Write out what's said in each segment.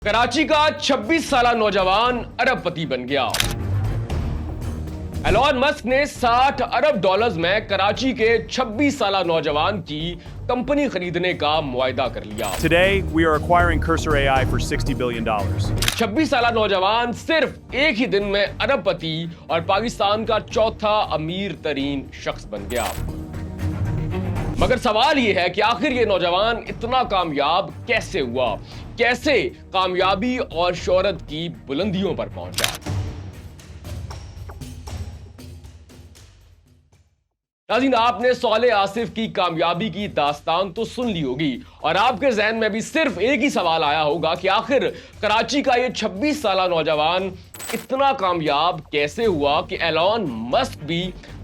कराची का 26 साला नौजवान अरबपति बन गया। एलॉन मस्क ने 60 अरब डॉलर्स में कराची के 26 साला नौजवान की कंपनी खरीदने का मुआयदा कर लिया। Today, we are acquiring Cursor AI for $60 billion. 26 साला नौजवान सिर्फ एक ही दिन में अरबपति और पाकिस्तान का चौथा अमीर तरीन शख्स बन गया। मगर सवाल यह है कि आखिर ये नौजवान इतना कामयाब कैसे हुआ, कैसे कामयाबी और शोहरत की बुलंदियों पर पहुंचा। नाज़रीन, आपने सालेह आसिफ की कामयाबी की दास्तान तो सुन ली होगी और आपके ज़हन में भी सिर्फ एक ही सवाल आया होगा कि आखिर कराची का ये 26 साला नौजवान इतना कामयाब कैसे हुआ कि एलॉन मस्क भी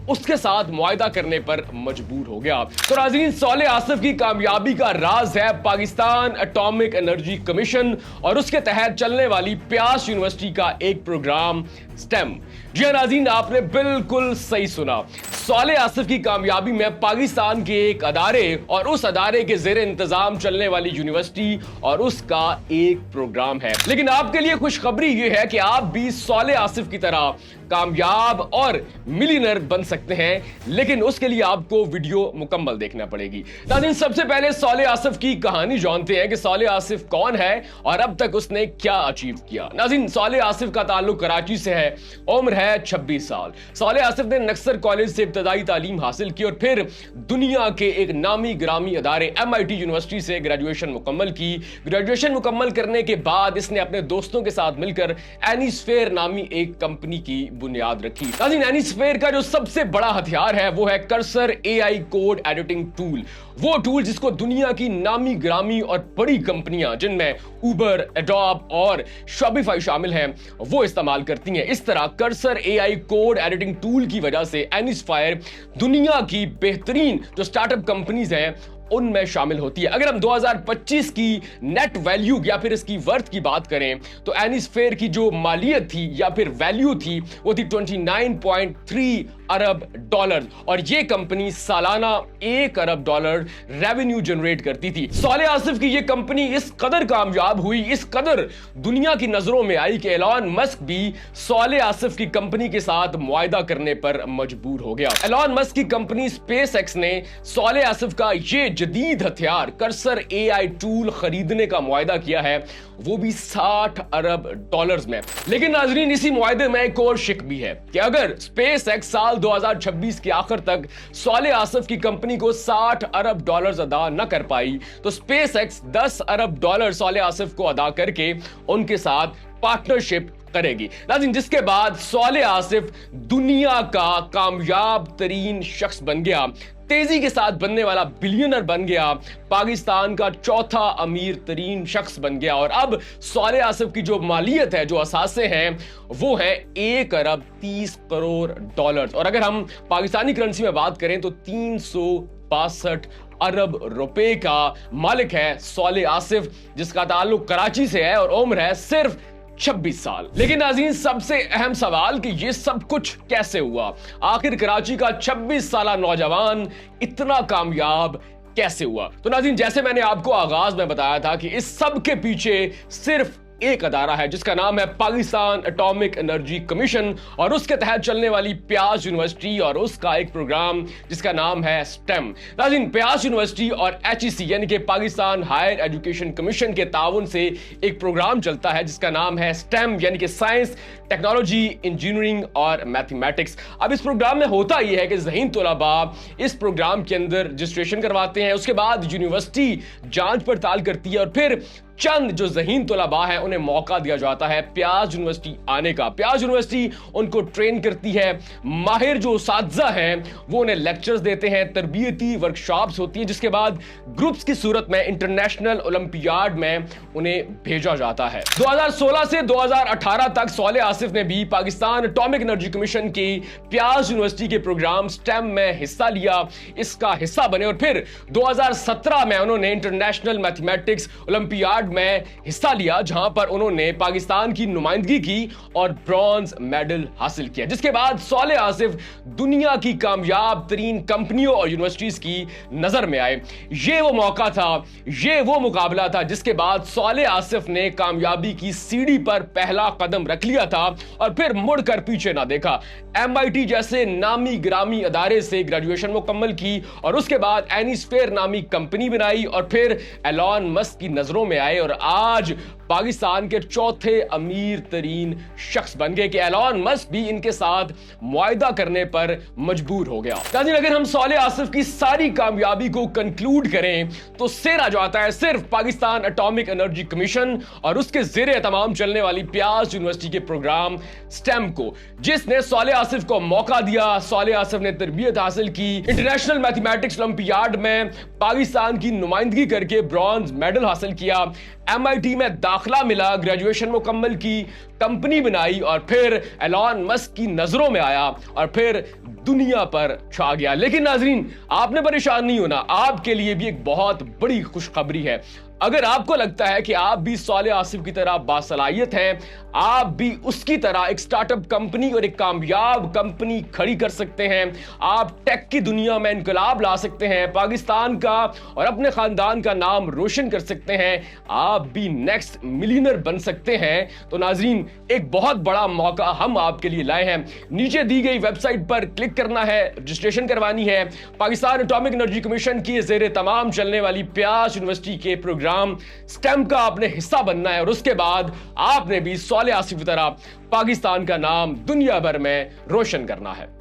उसके साथ मुआयदा करने पर मजबूर हो गया। तो नाज़रीन, सालेह आसिफ की कामयाबी का राज है पाकिस्तान एटॉमिक एनर्जी कमीशन और उसके तहत चलने वाली प्यास यूनिवर्सिटी का एक प्रोग्राम स्टेम। जी हां नाज़रीन, आपने बिल्कुल सही सुना। सालेह आसिफ की कामयाबी में पाकिस्तान के एक अदारे और उस अदारे के जेर इंतजाम चलने वाली यूनिवर्सिटी और उसका एक प्रोग्राम है। लेकिन आपके लिए खुशखबरी यह है कि आप भी सालेह आसिफ की तरह कामयाब और मिलियनर बन सकते हैं, लेकिन उसके लिए आपको वीडियो मुकम्मल देखना पड़ेगी। नाज़रीन, सबसे पहले सालेह आसिफ की कहानी जानते हैं कि सालेह आसिफ कौन है और अब तक उसने क्या अचीव किया। नाज़रीन, सालेह आसिफ का ताल्लुक कराची से है, उम्र है 26 साल। सालेह आसिफ ने नक्सर कॉलेज से इब्तदाई तालीम हासिल की और फिर दुनिया के एक नामी ग्रामी अदारे MIT यूनिवर्सिटी से ग्रेजुएशन मुकम्मल की। ग्रेजुएशन मुकम्मल करने के बाद इसने अपने दोस्तों के साथ मिलकर एनीस्फेयर नामी एक कंपनी की बुनियाद रखी। नाज़रीन, एनीस्फेयर का जो सबसे बड़ा हथियार है वो है cursor AI code editing tool. वो टूल जिसको दुनिया की नामी ग्रामी और बड़ी कंपनियां जिनमें उबर, एडोब और शॉपिफाई शामिल हैं वो इस्तेमाल करती हैं। इस तरह cursor AI code editing tool की वजह से एनीस्फेयर दुनिया की बेहतरीन जो स्टार्टअप कंपनीज हैं उनमें शामिल होती है। अगर हम 2025 की नेट वैल्यू या फिर इसकी वर्थ की बात करें तो एनीस्फेयर की जो मालियत थी या फिर वैल्यू थी वो थी 29.3 अरब डॉलर और ये कंपनी सालाना 1 अरब डॉलर रेवेन्यू जनरेट करती थी। सालेह आसिफ की ये कंपनी इस कदर कामयाब हुई, इस कदर दुनिया की नजरों में आई कि एलॉन मस्क भी सालेह आसिफ की कंपनी के साथ मुआयदा करने पर मजबूर हो गया। एलॉन मस्क की कंपनी स्पेसएक्स ने सालेह आसिफ का ये जदीद हथियार कर्सर AI टूल खरीदने का मुआयदा किया है, वो भी 60 अरब डॉलर्स में। लेकिन नाजरीन, इसी मुआयदे में एक और शिक भी है कि अगर स्पेसएक्स साल 2026 के आखिर तक सालेह आसिफ की कंपनी को 60 अरब डॉलर्स अदा न कर पाई तो स्पेसएक्स 10 अरब डॉलर सालेह आसिफ को अदा करके उनके साथ पार्टनरशिप करेगी। नाज़रीन, जिसके बाद सालेह आसिफ दुनिया का कामयाब तरीन शख्स बन गया, तेजी के साथ बनने वाला बिलियनर बन गया, पाकिस्तान का चौथा अमीर तरीन शख्स बन गया और अब सालेह आसिफ की जो मालियत है, जो असासे हैं वो है 1 अरब 30 करोड़ डॉलर और अगर हम पाकिस्तानी करेंसी में बात करें तो 362 अरब रुपए का मालिक है सालेह आसिफ, जिसका ताल्लुक कराची से है और उम्र है सिर्फ 26 साल। लेकिन नाज़रीन, सबसे अहम सवाल कि ये सब कुछ कैसे हुआ, आखिर कराची का 26 साला नौजवान इतना कामयाब कैसे हुआ। तो नाज़रीन, जैसे मैंने आपको आगाज में बताया था कि इस सब के पीछे सिर्फ एक अदारा है जिसका नाम है पाकिस्तान एटॉमिक एनर्जी कमीशन और उसके तहत चलने वाली प्यास यूनिवर्सिटी और उसका एक प्रोग्राम जिसका नाम है स्टेम। नाज़रीन, प्यास यूनिवर्सिटी और HEC यानी कि पाकिस्तान हायर एजुकेशन कमीशन के ताउन से एक प्रोग्राम चलता है जिसका नाम है स्टेम यानी कि साइंस, टेक्नोलॉजी, इंजीनियरिंग और मैथमेटिक्स। अब इस प्रोग्राम में होता यह है कि ज़हीन तलबा इस प्रोग्राम के अंदर रजिस्ट्रेशन करवाते हैं, उसके बाद यूनिवर्सिटी जांच पड़ताल करती है और फिर चंद जो ज़हीन तलबा है उन्हें मौका दिया जाता है प्यास यूनिवर्सिटी आने का। प्यास यूनिवर्सिटी उनको ट्रेन करती है, माहिर जो उस्ताज़ा हैं वो उन्हें लेक्चर्स देते हैं, तरबियती वर्कशॉप्स होती हैं, जिसके बाद ग्रुप्स की सूरत में इंटरनेशनल ओलंपियाड में उन्हें भेजा जाता है। 2016 से 2018 तक सालेह आसिफ ने भी पाकिस्तान एटॉमिक एनर्जी कमीशन की प्यास यूनिवर्सिटी के प्रोग्राम स्टेम में हिस्सा लिया, इसका हिस्सा बने और फिर 2017 में उन्होंने इंटरनेशनल मैथमेटिक्स ओलंपियाड ओलंपियाड में हिस्सा लिया, जहां पर उन्होंने पाकिस्तान की नुमाइंदगी की और ब्रॉन्ज मेडल हासिल किया, जिसके बाद सालेह आसिफ दुनिया की कामयाब तरीन कंपनियों और यूनिवर्सिटीज की नजर में आए। ये वो मौका था, ये वो मुकाबला था जिसके बाद सालेह आसिफ ने कामयाबी की सीढ़ी पर पहला कदम रख लिया था और फिर मुड़कर पीछे ना देखा। MIT जैसे नामी ग्रामी अदारे से ग्रेजुएशन मुकम्मल की और उसके बाद एनीस्फेयर नामी कंपनी बनाई और फिर एलॉन मस्क की नजरों में आए और आज पाकिस्तान के चौथे अमीर तरीन शख्स बन गए कि एलॉन मस्क भी इनके साथ मुआहिदा करने पर मजबूर हो गया। लेकिन अगर हम सालेह आसिफ की सारी कामयाबी को कंक्लूड करें तो सेरा जो आता है सिर्फ पाकिस्तान एटॉमिक एनर्जी कमीशन और उसके ज़ेरे एहतमाम चलने वाली प्यास यूनिवर्सिटी के प्रोग्राम स्टेम को, जिसने सालेह आसिफ को मौका दिया। सालेह आसिफ ने तरबियत हासिल की, इंटरनेशनल मैथमेटिक्स ओलंपियाड में पाकिस्तान की नुमाइंदगी करके ब्रॉन्ज मेडल हासिल किया, MIT में दाखिला मिला, ग्रेजुएशन मुकम्मल की, कंपनी बनाई और फिर एलॉन मस्क की नजरों में आया और फिर दुनिया पर छा गया। लेकिन नाजरीन, आपने परेशान नहीं होना, आपके लिए भी एक बहुत बड़ी खुशखबरी है। अगर आपको लगता है कि आप भी सालेह आसिफ की तरह बासलाहियत हैं, आप भी उसकी तरह एक स्टार्टअप कंपनी और एक कामयाब कंपनी खड़ी कर सकते हैं, आप टेक की दुनिया में इनकलाब ला सकते हैं, पाकिस्तान का और अपने खानदान का नाम रोशन कर सकते हैं, आप भी नेक्स्ट मिलियनर बन सकते हैं, तो नाजरीन एक बहुत बड़ा मौका हम आपके लिए लाए हैं। नीचे दी गई वेबसाइट पर क्लिक करना है, रजिस्ट्रेशन करवानी है, पाकिस्तान एटॉमिक एनर्जी कमीशन की ज़ेरे तमाम चलने वाली प्यास यूनिवर्सिटी के प्रोग्राम स्टेम का आपने हिस्सा बनना है और उसके बाद आपने भी सालेह आसिफ की तरह पाकिस्तान का नाम दुनिया भर में रोशन करना है।